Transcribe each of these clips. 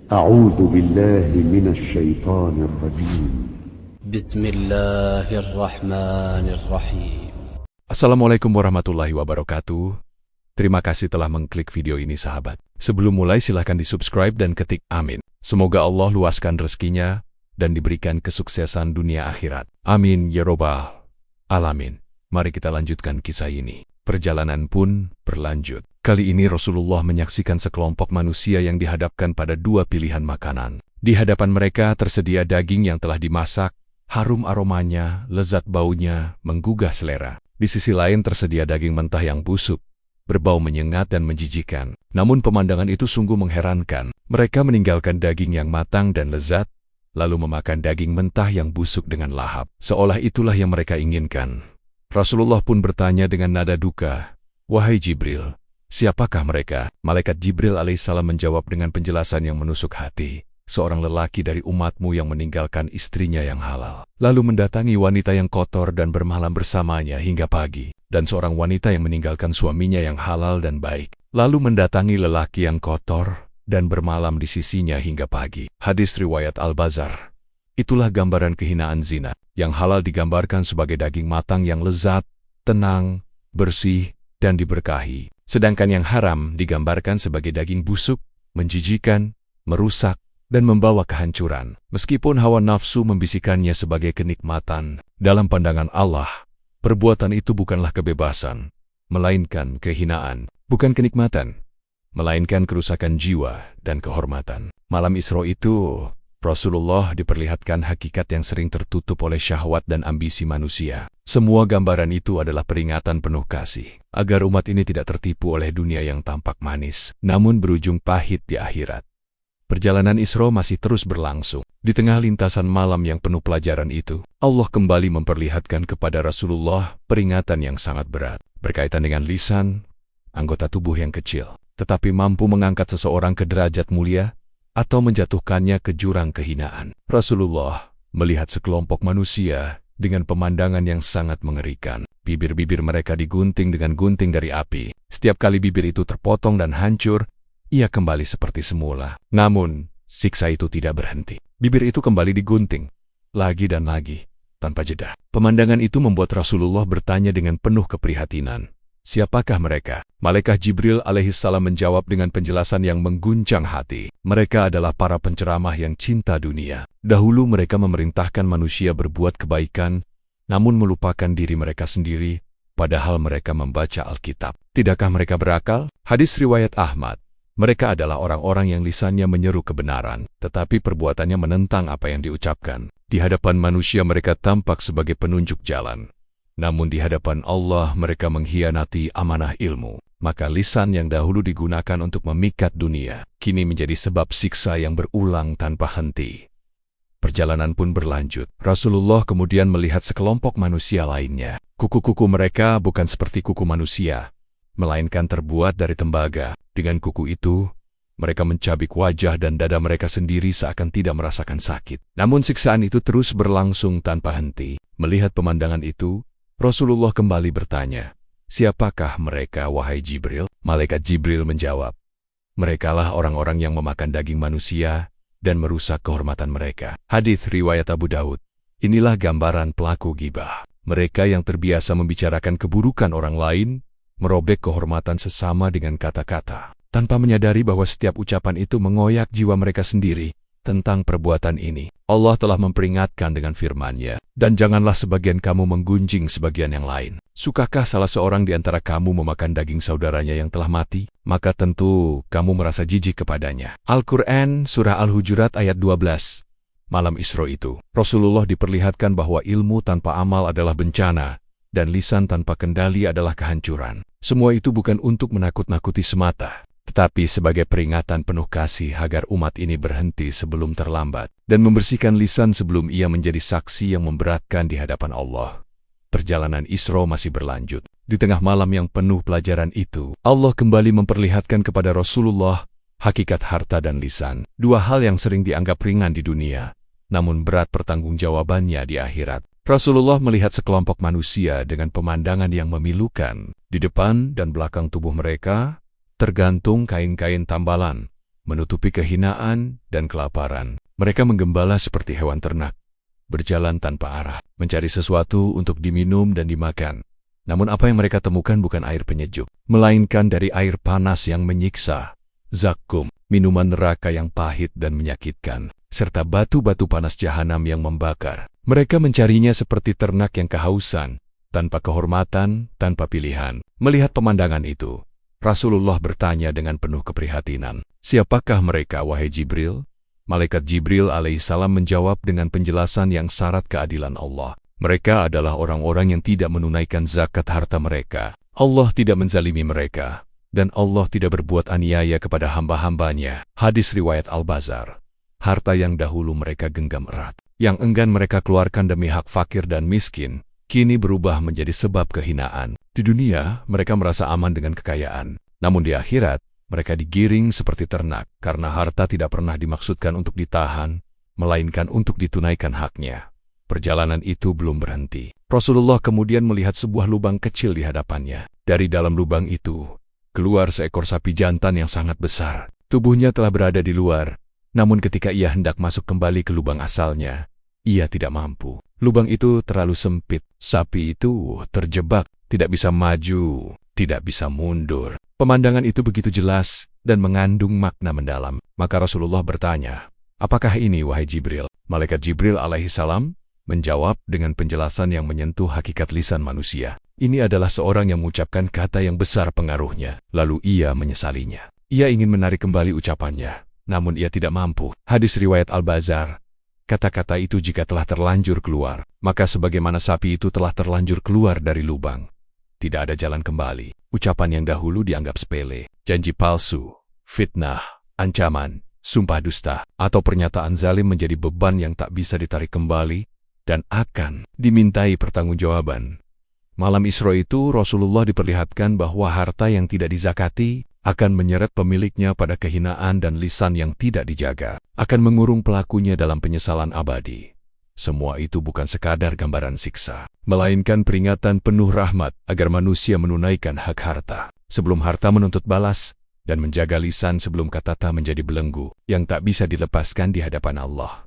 أعوذ بالله من الشيطان الرجيم. بسم الله الرحمن الرحيم. Assalamualaikum warahmatullahi wabarakatuh. Terima kasih telah mengklik video ini sahabat. Sebelum mulai silahkan di-subscribe dan ketik amin. Semoga Allah luaskan rezekinya dan diberikan kesuksesan dunia akhirat. Amin ya robbal alamin. Mari kita lanjutkan kisah ini. Perjalanan pun berlanjut. Kali ini Rasulullah menyaksikan sekelompok manusia yang dihadapkan pada dua pilihan makanan. Di hadapan mereka tersedia daging yang telah dimasak, harum aromanya, lezat baunya, menggugah selera. Di sisi lain tersedia daging mentah yang busuk, berbau menyengat dan menjijikan. Namun pemandangan itu sungguh mengherankan. Mereka meninggalkan daging yang matang dan lezat, lalu memakan daging mentah yang busuk dengan lahap. Seolah itulah yang mereka inginkan. Rasulullah pun bertanya dengan nada duka, "Wahai Jibril, siapakah mereka?" Malaikat Jibril alaihissalam menjawab dengan penjelasan yang menusuk hati. Seorang lelaki dari umatmu yang meninggalkan istrinya yang halal, lalu mendatangi wanita yang kotor dan bermalam bersamanya hingga pagi. Dan seorang wanita yang meninggalkan suaminya yang halal dan baik, lalu mendatangi lelaki yang kotor dan bermalam di sisinya hingga pagi. Hadis riwayat Al-Bazar. Itulah gambaran kehinaan zina. Yang halal digambarkan sebagai daging matang yang lezat, tenang, bersih, dan diberkahi. Sedangkan yang haram digambarkan sebagai daging busuk, menjijikan, merusak, dan membawa kehancuran. Meskipun hawa nafsu membisikannya sebagai kenikmatan, dalam pandangan Allah, perbuatan itu bukanlah kebebasan, melainkan kehinaan. Bukan kenikmatan, melainkan kerusakan jiwa dan kehormatan. Malam Isra itu, Rasulullah diperlihatkan hakikat yang sering tertutup oleh syahwat dan ambisi manusia. Semua gambaran itu adalah peringatan penuh kasih, agar umat ini tidak tertipu oleh dunia yang tampak manis, namun berujung pahit di akhirat. Perjalanan Isra masih terus berlangsung. Di tengah lintasan malam yang penuh pelajaran itu, Allah kembali memperlihatkan kepada Rasulullah peringatan yang sangat berat, berkaitan dengan lisan, anggota tubuh yang kecil, tetapi mampu mengangkat seseorang ke derajat mulia, atau menjatuhkannya ke jurang kehinaan. Rasulullah melihat sekelompok manusia dengan pemandangan yang sangat mengerikan. Bibir-bibir mereka digunting dengan gunting dari api. Setiap kali bibir itu terpotong dan hancur, ia kembali seperti semula. Namun, siksa itu tidak berhenti. Bibir itu kembali digunting, lagi dan lagi, tanpa jeda. Pemandangan itu membuat Rasulullah bertanya dengan penuh keprihatinan. Siapakah mereka? Malaikat Jibril alaihissalam menjawab dengan penjelasan yang mengguncang hati. Mereka adalah para penceramah yang cinta dunia. Dahulu mereka memerintahkan manusia berbuat kebaikan, namun melupakan diri mereka sendiri, padahal mereka membaca Alkitab. Tidakkah mereka berakal? Hadis riwayat Ahmad. Mereka adalah orang-orang yang lisannya menyeru kebenaran, tetapi perbuatannya menentang apa yang diucapkan. Di hadapan manusia mereka tampak sebagai penunjuk jalan. Namun di hadapan Allah mereka mengkhianati amanah ilmu. Maka lisan yang dahulu digunakan untuk memikat dunia, kini menjadi sebab siksa yang berulang tanpa henti. Perjalanan pun berlanjut. Rasulullah kemudian melihat sekelompok manusia lainnya. Kuku-kuku mereka bukan seperti kuku manusia, melainkan terbuat dari tembaga. Dengan kuku itu, mereka mencabik wajah dan dada mereka sendiri seakan tidak merasakan sakit. Namun siksaan itu terus berlangsung tanpa henti. Melihat pemandangan itu, Rasulullah kembali bertanya, "Siapakah mereka, wahai Jibril?" Malaikat Jibril menjawab, "Merekalah orang-orang yang memakan daging manusia dan merusak kehormatan mereka." Hadis riwayat Abu Daud. Inilah gambaran pelaku ghibah. Mereka yang terbiasa membicarakan keburukan orang lain, merobek kehormatan sesama dengan kata-kata, tanpa menyadari bahwa setiap ucapan itu mengoyak jiwa mereka sendiri. Tentang perbuatan ini, Allah telah memperingatkan dengan firman-Nya, "Dan janganlah sebagian kamu menggunjing sebagian yang lain. Sukakah salah seorang di antara kamu memakan daging saudaranya yang telah mati? Maka tentu kamu merasa jijik kepadanya." Al-Quran Surah Al-Hujurat ayat 12. Malam Isra itu, Rasulullah diperlihatkan bahwa ilmu tanpa amal adalah bencana, dan lisan tanpa kendali adalah kehancuran. Semua itu bukan untuk menakut-nakuti semata, tetapi sebagai peringatan penuh kasih agar umat ini berhenti sebelum terlambat, dan membersihkan lisan sebelum ia menjadi saksi yang memberatkan di hadapan Allah. Perjalanan Isra masih berlanjut. Di tengah malam yang penuh pelajaran itu, Allah kembali memperlihatkan kepada Rasulullah hakikat harta dan lisan. Dua hal yang sering dianggap ringan di dunia, namun berat pertanggungjawabannya di akhirat. Rasulullah melihat sekelompok manusia dengan pemandangan yang memilukan. Di depan dan belakang tubuh mereka tergantung kain-kain tambalan, menutupi kehinaan dan kelaparan. Mereka menggembala seperti hewan ternak, berjalan tanpa arah, mencari sesuatu untuk diminum dan dimakan. Namun apa yang mereka temukan bukan air penyejuk, melainkan dari air panas yang menyiksa, zakum, minuman neraka yang pahit dan menyakitkan, serta batu-batu panas jahanam yang membakar. Mereka mencarinya seperti ternak yang kehausan, tanpa kehormatan, tanpa pilihan. Melihat pemandangan itu, Rasulullah bertanya dengan penuh keprihatinan, "Siapakah mereka, wahai Jibril?" Malaikat Jibril alaihissalam menjawab dengan penjelasan yang syarat keadilan Allah. Mereka adalah orang-orang yang tidak menunaikan zakat harta mereka. Allah tidak menzalimi mereka, dan Allah tidak berbuat aniaya kepada hamba-hambanya. Hadis riwayat Al-Bazar. Harta yang dahulu mereka genggam erat, yang enggan mereka keluarkan demi hak fakir dan miskin, kini berubah menjadi sebab kehinaan. Di dunia, mereka merasa aman dengan kekayaan. Namun di akhirat, mereka digiring seperti ternak, karena harta tidak pernah dimaksudkan untuk ditahan, melainkan untuk ditunaikan haknya. Perjalanan itu belum berhenti. Rasulullah kemudian melihat sebuah lubang kecil di hadapannya. Dari dalam lubang itu, keluar seekor sapi jantan yang sangat besar. Tubuhnya telah berada di luar, namun ketika ia hendak masuk kembali ke lubang asalnya, ia tidak mampu. Lubang itu terlalu sempit. Sapi itu terjebak, tidak bisa maju, tidak bisa mundur. Pemandangan itu begitu jelas dan mengandung makna mendalam. Maka Rasulullah bertanya, "Apakah ini, wahai Jibril?" Malaikat Jibril alaihissalam menjawab dengan penjelasan yang menyentuh hakikat lisan manusia. Ini adalah seorang yang mengucapkan kata yang besar pengaruhnya, lalu ia menyesalinya. Ia ingin menarik kembali ucapannya, namun ia tidak mampu. Hadis riwayat Al-Bazar. Kata-kata itu jika telah terlanjur keluar, maka sebagaimana sapi itu telah terlanjur keluar dari lubang, tidak ada jalan kembali. Ucapan yang dahulu dianggap sepele, janji palsu, fitnah, ancaman, sumpah dusta, atau pernyataan zalim menjadi beban yang tak bisa ditarik kembali dan akan dimintai pertanggungjawaban. Malam Isra itu Rasulullah diperlihatkan bahwa harta yang tidak dizakati akan menyeret pemiliknya pada kehinaan dan lisan yang tidak dijaga, akan mengurung pelakunya dalam penyesalan abadi. Semua itu bukan sekadar gambaran siksa, melainkan peringatan penuh rahmat agar manusia menunaikan hak harta, sebelum harta menuntut balas, dan menjaga lisan sebelum kata-kata menjadi belenggu yang tak bisa dilepaskan di hadapan Allah.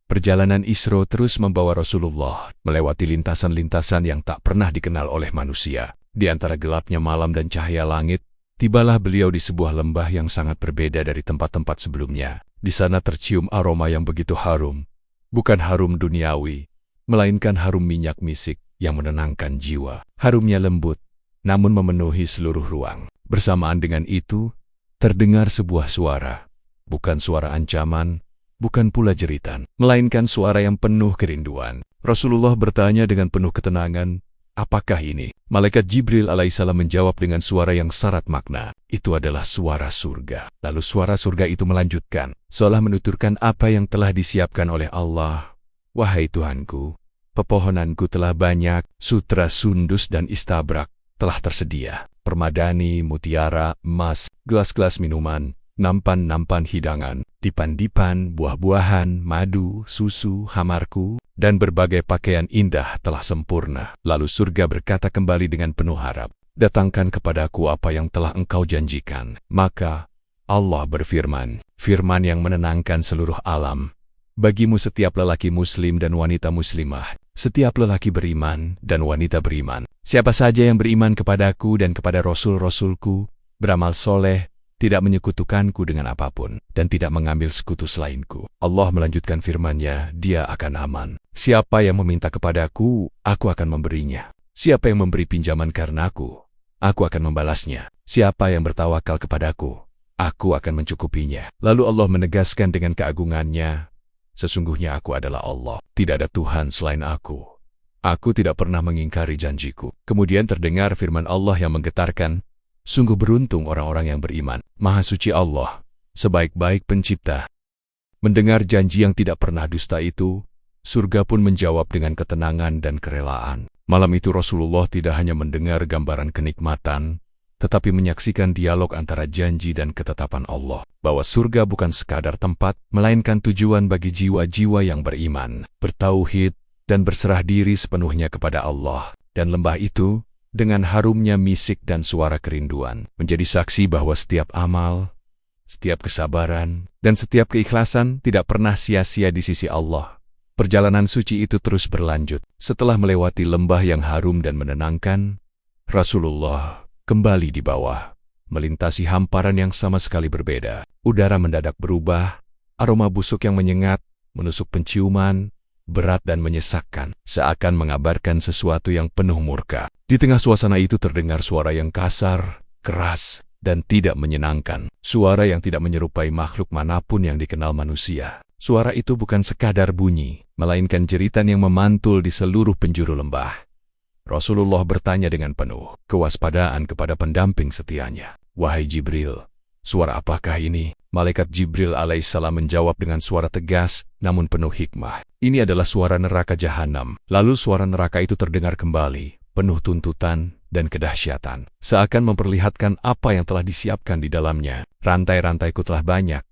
Perjalanan Isra terus membawa Rasulullah melewati lintasan-lintasan yang tak pernah dikenal oleh manusia. Di antara gelapnya malam dan cahaya langit, tibalah beliau di sebuah lembah yang sangat berbeda dari tempat-tempat sebelumnya. Di sana tercium aroma yang begitu harum, bukan harum duniawi, melainkan harum minyak misik yang menenangkan jiwa. Harumnya lembut, namun memenuhi seluruh ruang. Bersamaan dengan itu, terdengar sebuah suara, bukan suara ancaman, bukan pula jeritan, melainkan suara yang penuh kerinduan. Rasulullah bertanya dengan penuh ketenangan, "Apakah ini?" Malaikat Jibril alaihissalam menjawab dengan suara yang syarat makna, "Itu adalah suara surga." Lalu suara surga itu melanjutkan, seolah menuturkan apa yang telah disiapkan oleh Allah. "Wahai Tuhanku, pepohonanku telah banyak, sutra, sundus, dan istabrak telah tersedia. Permadani, mutiara, emas, gelas-gelas minuman, nampan-nampan hidangan, dipan-dipan, buah-buahan, madu, susu, hamarku, dan berbagai pakaian indah telah sempurna." Lalu surga berkata kembali dengan penuh harap, "Datangkan kepadaku apa yang telah engkau janjikan." Maka Allah berfirman, firman yang menenangkan seluruh alam, "Bagimu setiap lelaki muslim dan wanita muslimah, setiap lelaki beriman dan wanita beriman, siapa saja yang beriman kepadaku dan kepada Rasul-Rasulku, beramal soleh, tidak menyekutukanku dengan apapun, dan tidak mengambil sekutu selainku." Allah melanjutkan firman-Nya, "Dia akan aman. Siapa yang meminta kepadaku, aku akan memberinya. Siapa yang memberi pinjaman karena aku akan membalasnya. Siapa yang bertawakal kepadaku, aku akan mencukupinya." Lalu Allah menegaskan dengan keagungan-Nya, "Sesungguhnya aku adalah Allah, tidak ada Tuhan selain aku. Aku tidak pernah mengingkari janjiku." Kemudian terdengar firman Allah yang menggetarkan, "Sungguh beruntung orang-orang yang beriman. Maha suci Allah, sebaik-baik pencipta." Mendengar janji yang tidak pernah dusta itu, surga pun menjawab dengan ketenangan dan kerelaan. Malam itu Rasulullah tidak hanya mendengar gambaran kenikmatan, tetapi menyaksikan dialog antara janji dan ketetapan Allah, bahwa surga bukan sekadar tempat, melainkan tujuan bagi jiwa-jiwa yang beriman, bertauhid, dan berserah diri sepenuhnya kepada Allah. Dan lembah itu, dengan harumnya misik dan suara kerinduan, menjadi saksi bahwa setiap amal, setiap kesabaran, dan setiap keikhlasan tidak pernah sia-sia di sisi Allah. Perjalanan suci itu terus berlanjut. Setelah melewati lembah yang harum dan menenangkan, Rasulullah kembali di bawah, melintasi hamparan yang sama sekali berbeda. Udara mendadak berubah, aroma busuk yang menyengat, menusuk penciuman, berat dan menyesakkan, seakan mengabarkan sesuatu yang penuh murka. Di tengah suasana itu terdengar suara yang kasar, keras, dan tidak menyenangkan. Suara yang tidak menyerupai makhluk manapun yang dikenal manusia. Suara itu bukan sekadar bunyi, melainkan jeritan yang memantul di seluruh penjuru lembah. Rasulullah bertanya dengan penuh kewaspadaan kepada pendamping setianya. "Wahai Jibril, suara apakah ini?" Malaikat Jibril alaihissalam menjawab dengan suara tegas, namun penuh hikmah. "Ini adalah suara neraka jahanam." Lalu suara neraka itu terdengar kembali, penuh tuntutan dan kedahsyatan. Seakan memperlihatkan apa yang telah disiapkan di dalamnya. "Rantai-rantaiku telah banyak,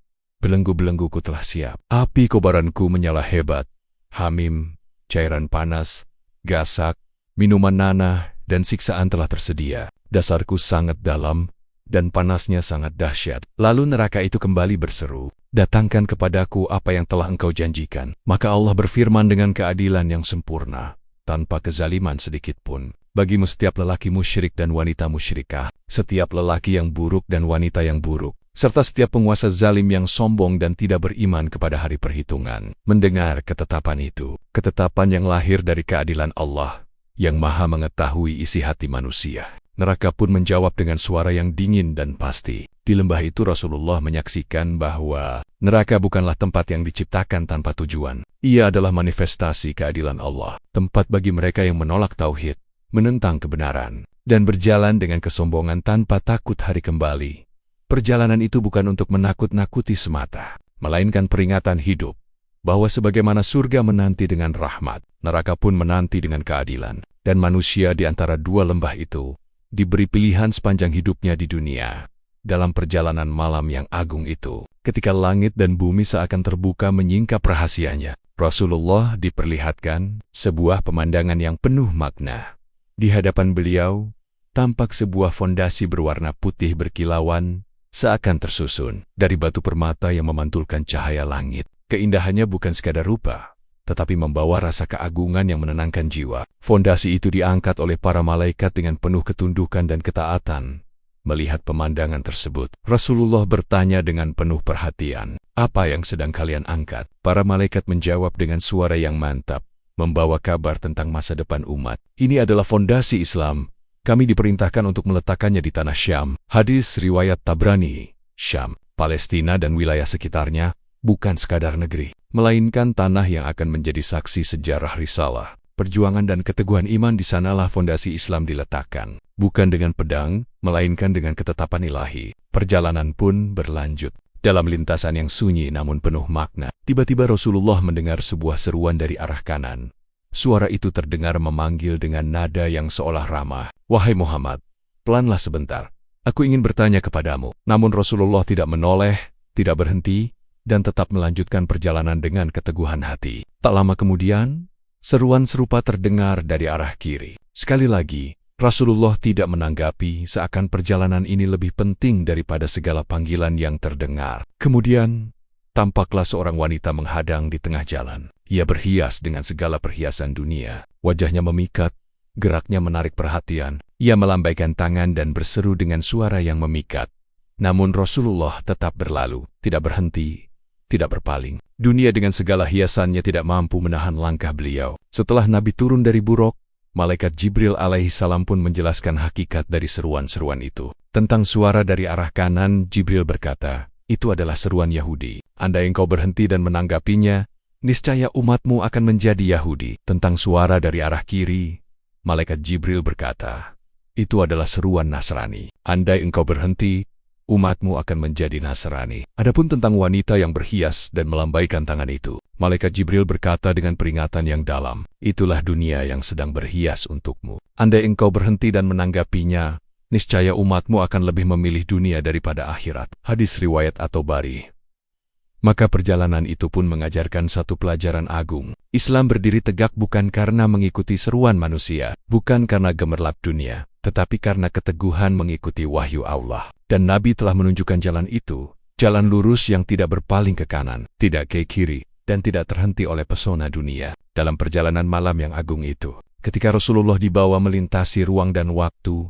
belenggu-belengguku telah siap. Api kobaranku menyala hebat. Hamim, cairan panas, gasak, minuman nanah, dan siksaan telah tersedia. Dasarku sangat dalam, dan panasnya sangat dahsyat." Lalu neraka itu kembali berseru, "Datangkan kepadaku apa yang telah engkau janjikan." Maka Allah berfirman dengan keadilan yang sempurna, tanpa kezaliman sedikitpun. "Bagimu setiap lelaki musyrik dan wanita musyrikah, setiap lelaki yang buruk dan wanita yang buruk, serta setiap penguasa zalim yang sombong dan tidak beriman kepada hari perhitungan." Mendengar ketetapan itu, ketetapan yang lahir dari keadilan Allah, yang maha mengetahui isi hati manusia, neraka pun menjawab dengan suara yang dingin dan pasti. Di lembah itu Rasulullah menyaksikan bahwa neraka bukanlah tempat yang diciptakan tanpa tujuan. Ia adalah manifestasi keadilan Allah, tempat bagi mereka yang menolak tauhid, menentang kebenaran, dan berjalan dengan kesombongan tanpa takut hari kembali. Perjalanan itu bukan untuk menakut-nakuti semata, melainkan peringatan hidup, bahwa sebagaimana surga menanti dengan rahmat, neraka pun menanti dengan keadilan, dan manusia di antara dua lembah itu diberi pilihan sepanjang hidupnya di dunia. Dalam perjalanan malam yang agung itu, ketika langit dan bumi seakan terbuka menyingkap rahasianya, Rasulullah diperlihatkan sebuah pemandangan yang penuh makna. Di hadapan beliau, tampak sebuah fondasi berwarna putih berkilauan, seakan tersusun dari batu permata yang memantulkan cahaya langit. Keindahannya bukan sekadar rupa, tetapi membawa rasa keagungan yang menenangkan jiwa. Fondasi itu diangkat oleh para malaikat dengan penuh ketundukan dan ketaatan. Melihat pemandangan tersebut, Rasulullah bertanya dengan penuh perhatian, "Apa yang sedang kalian angkat?" Para malaikat menjawab dengan suara yang mantap, membawa kabar tentang masa depan umat. "Ini adalah fondasi Islam. Kami diperintahkan untuk meletakkannya di tanah Syam." Hadis riwayat Tabrani. Syam, Palestina dan wilayah sekitarnya bukan sekadar negeri, melainkan tanah yang akan menjadi saksi sejarah risalah, perjuangan dan keteguhan iman. Di sanalah fondasi Islam diletakkan, bukan dengan pedang, melainkan dengan ketetapan ilahi. Perjalanan pun berlanjut dalam lintasan yang sunyi namun penuh makna. Tiba-tiba Rasulullah mendengar sebuah seruan dari arah kanan. Suara itu terdengar memanggil dengan nada yang seolah ramah. "Wahai Muhammad, pelanlah sebentar. Aku ingin bertanya kepadamu." Namun Rasulullah tidak menoleh, tidak berhenti, dan tetap melanjutkan perjalanan dengan keteguhan hati. Tak lama kemudian, seruan serupa terdengar dari arah kiri. Sekali lagi, Rasulullah tidak menanggapi, seakan perjalanan ini lebih penting daripada segala panggilan yang terdengar. Kemudian, tampaklah seorang wanita menghadang di tengah jalan. Ia berhias dengan segala perhiasan dunia. Wajahnya memikat, geraknya menarik perhatian. Ia melambaikan tangan dan berseru dengan suara yang memikat. Namun Rasulullah tetap berlalu, tidak berhenti, tidak berpaling. Dunia dengan segala hiasannya tidak mampu menahan langkah beliau. Setelah Nabi turun dari buruk, Malaikat Jibril alaihissalam pun menjelaskan hakikat dari seruan-seruan itu. Tentang suara dari arah kanan, Jibril berkata, "Itu adalah seruan Yahudi. Andai engkau berhenti dan menanggapinya, niscaya umatmu akan menjadi Yahudi." Tentang suara dari arah kiri, Malaikat Jibril berkata, "Itu adalah seruan Nasrani. Andai engkau berhenti, umatmu akan menjadi Nasrani." Adapun tentang wanita yang berhias dan melambaikan tangan itu, Malaikat Jibril berkata dengan peringatan yang dalam, "Itulah dunia yang sedang berhias untukmu. Andai engkau berhenti dan menanggapinya, niscaya umatmu akan lebih memilih dunia daripada akhirat." Hadis riwayat At-Tabari. Maka perjalanan itu pun mengajarkan satu pelajaran agung. Islam berdiri tegak bukan karena mengikuti seruan manusia, bukan karena gemerlap dunia, tetapi karena keteguhan mengikuti wahyu Allah. Dan Nabi telah menunjukkan jalan itu, Jalan lurus yang tidak berpaling ke kanan, tidak ke kiri, dan tidak terhenti oleh pesona dunia. Dalam perjalanan malam yang agung itu, ketika Rasulullah dibawa melintasi ruang dan waktu,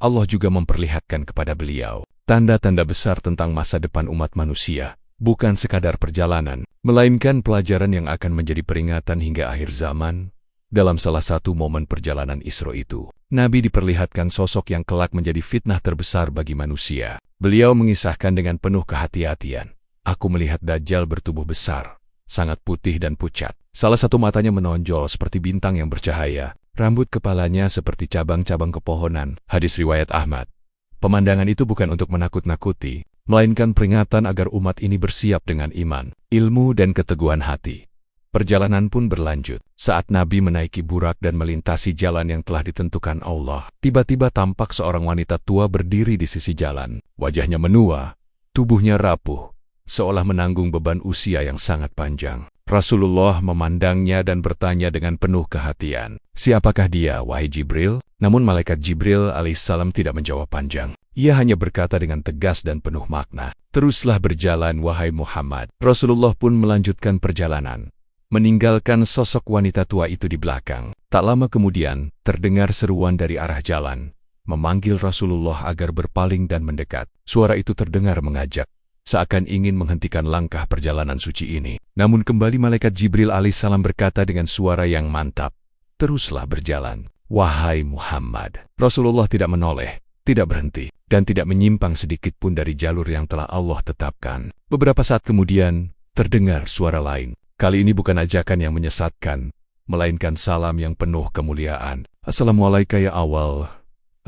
Allah juga memperlihatkan kepada beliau tanda-tanda besar tentang masa depan umat manusia. Bukan sekadar perjalanan, melainkan pelajaran yang akan menjadi peringatan hingga akhir zaman. Dalam salah satu momen perjalanan Isra itu, Nabi diperlihatkan sosok yang kelak menjadi fitnah terbesar bagi manusia. Beliau mengisahkan dengan penuh kehati-hatian, "Aku melihat Dajjal bertubuh besar, sangat putih dan pucat. Salah satu matanya menonjol seperti bintang yang bercahaya, rambut kepalanya seperti cabang-cabang kepohonan." Hadis riwayat Ahmad. Pemandangan itu bukan untuk menakut-nakuti, melainkan peringatan agar umat ini bersiap dengan iman, ilmu, dan keteguhan hati. Perjalanan pun berlanjut. Saat Nabi menaiki burak dan melintasi jalan yang telah ditentukan Allah, tiba-tiba tampak seorang wanita tua berdiri di sisi jalan. Wajahnya menua, tubuhnya rapuh, seolah menanggung beban usia yang sangat panjang. Rasulullah memandangnya dan bertanya dengan penuh kehatian, "Siapakah dia, wahai Jibril?" Namun malaikat Jibril alaihissalam tidak menjawab panjang. Ia hanya berkata dengan tegas dan penuh makna, "Teruslah berjalan, wahai Muhammad." Rasulullah pun melanjutkan perjalanan, meninggalkan sosok wanita tua itu di belakang. Tak lama kemudian, terdengar seruan dari arah jalan, memanggil Rasulullah agar berpaling dan mendekat. Suara itu terdengar mengajak, seakan ingin menghentikan langkah perjalanan suci ini. Namun kembali malaikat Jibril alaihissalam berkata dengan suara yang mantap, "Teruslah berjalan, wahai Muhammad." Rasulullah tidak menoleh, tidak berhenti, dan tidak menyimpang sedikit pun dari jalur yang telah Allah tetapkan. Beberapa saat kemudian, terdengar suara lain. Kali ini bukan ajakan yang menyesatkan, melainkan salam yang penuh kemuliaan. "Assalamualaikum ya awal,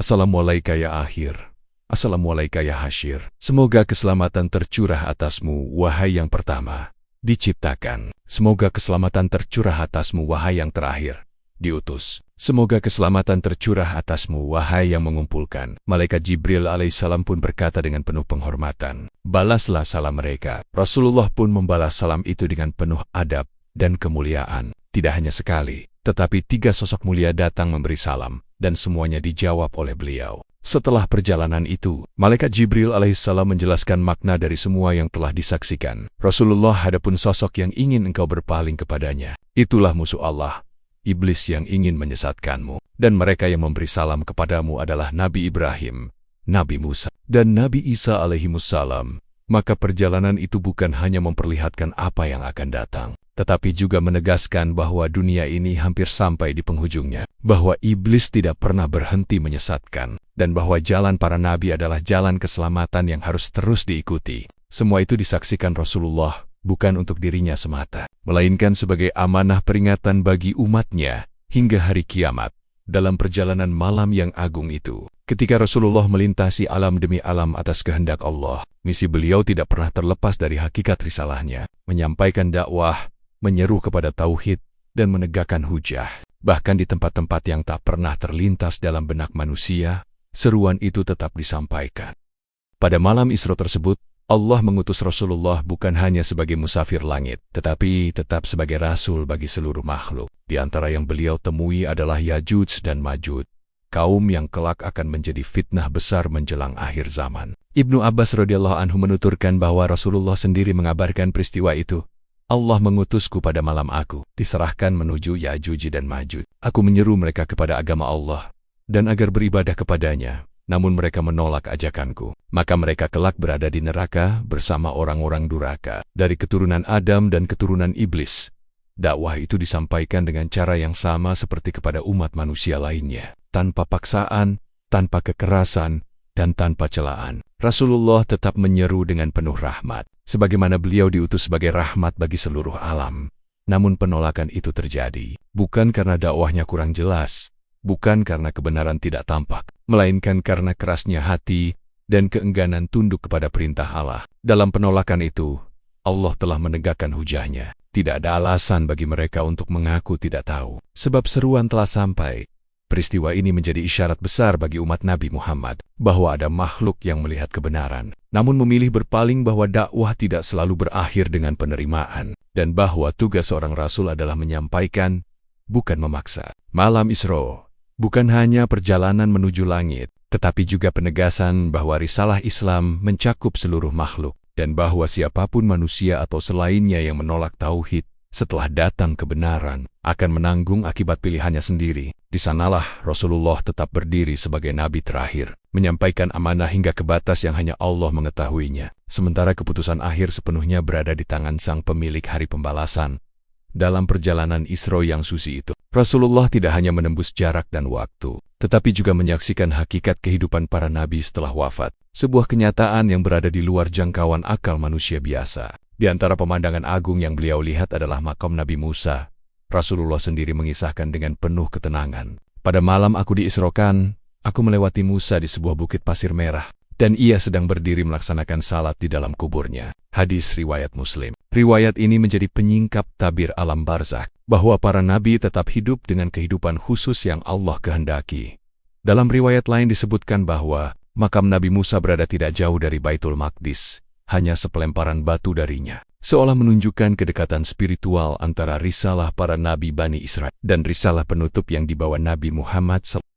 assalamualaikum ya akhir, assalamualaikum ya hasyir. Semoga keselamatan tercurah atasmu, wahai yang pertama, diciptakan. Semoga keselamatan tercurah atasmu, wahai yang terakhir, diutus. Semoga keselamatan tercurah atasmu, wahai yang mengumpulkan." Malaikat Jibril alaihissalam pun berkata dengan penuh penghormatan, "Balaslah salam mereka." Rasulullah pun membalas salam itu dengan penuh adab dan kemuliaan. Tidak hanya sekali, tetapi 3 sosok mulia datang memberi salam, dan semuanya dijawab oleh beliau. Setelah perjalanan itu, malaikat Jibril alaihissalam menjelaskan makna dari semua yang telah disaksikan. "Rasulullah, adapun sosok yang ingin engkau berpaling kepadanya, itulah musuh Allah, iblis yang ingin menyesatkanmu, dan mereka yang memberi salam kepadamu adalah Nabi Ibrahim, Nabi Musa, dan Nabi Isa alaihimussalam." Maka perjalanan itu bukan hanya memperlihatkan apa yang akan datang, tetapi juga menegaskan bahwa dunia ini hampir sampai di penghujungnya, bahwa iblis tidak pernah berhenti menyesatkan, dan bahwa jalan para nabi adalah jalan keselamatan yang harus terus diikuti. Semua itu disaksikan Rasulullah, bukan untuk dirinya semata, melainkan sebagai amanah peringatan bagi umatnya hingga hari kiamat. Dalam perjalanan malam yang agung itu, ketika Rasulullah melintasi alam demi alam atas kehendak Allah, misi beliau tidak pernah terlepas dari hakikat risalahnya, menyampaikan dakwah, menyeru kepada tauhid, dan menegakkan hujah. Bahkan di tempat-tempat yang tak pernah terlintas dalam benak manusia, seruan itu tetap disampaikan. Pada malam Isra tersebut, Allah mengutus Rasulullah bukan hanya sebagai musafir langit, tetapi tetap sebagai rasul bagi seluruh makhluk. Di antara yang beliau temui adalah Yajuj dan Majuj, kaum yang kelak akan menjadi fitnah besar menjelang akhir zaman. Ibnu Abbas radhiyallahu anhu menuturkan bahwa Rasulullah sendiri mengabarkan peristiwa itu. "Allah mengutusku pada malam aku, diserahkan menuju Yajuj dan Majuj. Aku menyeru mereka kepada agama Allah, dan agar beribadah kepadanya. Namun mereka menolak ajakanku. Maka mereka kelak berada di neraka bersama orang-orang durhaka dari keturunan Adam dan keturunan iblis." Dakwah itu disampaikan dengan cara yang sama seperti kepada umat manusia lainnya, tanpa paksaan, tanpa kekerasan, dan tanpa celaan. Rasulullah tetap menyeru dengan penuh rahmat, sebagaimana beliau diutus sebagai rahmat bagi seluruh alam. Namun penolakan itu terjadi, bukan karena dakwahnya kurang jelas, bukan karena kebenaran tidak tampak, melainkan karena kerasnya hati dan keengganan tunduk kepada perintah Allah. Dalam penolakan itu, Allah telah menegakkan hujahnya. Tidak ada alasan bagi mereka untuk mengaku tidak tahu, sebab seruan telah sampai. Peristiwa ini menjadi isyarat besar bagi umat Nabi Muhammad, bahwa ada makhluk yang melihat kebenaran, namun memilih berpaling, bahwa dakwah tidak selalu berakhir dengan penerimaan, dan bahwa tugas seorang rasul adalah menyampaikan, bukan memaksa. Malam Isra bukan hanya perjalanan menuju langit, tetapi juga penegasan bahwa risalah Islam mencakup seluruh makhluk, dan bahwa siapapun manusia atau selainnya yang menolak tauhid setelah datang kebenaran akan menanggung akibat pilihannya sendiri. Di sanalah Rasulullah tetap berdiri sebagai nabi terakhir, menyampaikan amanah hingga ke batas yang hanya Allah mengetahuinya. Sementara keputusan akhir sepenuhnya berada di tangan sang pemilik hari pembalasan. Dalam perjalanan Isra yang suci itu, Rasulullah tidak hanya menembus jarak dan waktu, tetapi juga menyaksikan hakikat kehidupan para nabi setelah wafat. Sebuah kenyataan yang berada di luar jangkauan akal manusia biasa. Di antara pemandangan agung yang beliau lihat adalah makam Nabi Musa. Rasulullah sendiri mengisahkan dengan penuh ketenangan. Pada malam aku diisrokan, aku melewati Musa di sebuah bukit pasir merah, dan ia sedang berdiri melaksanakan salat di dalam kuburnya. Hadis riwayat Muslim. Riwayat ini menjadi penyingkap tabir alam barzakh, bahwa para nabi tetap hidup dengan kehidupan khusus yang Allah kehendaki. Dalam riwayat lain disebutkan bahwa makam Nabi Musa berada tidak jauh dari Baitul Maqdis, hanya sepelemparan batu darinya, seolah menunjukkan kedekatan spiritual antara risalah para nabi Bani Israel dan risalah penutup yang dibawa Nabi Muhammad SAW.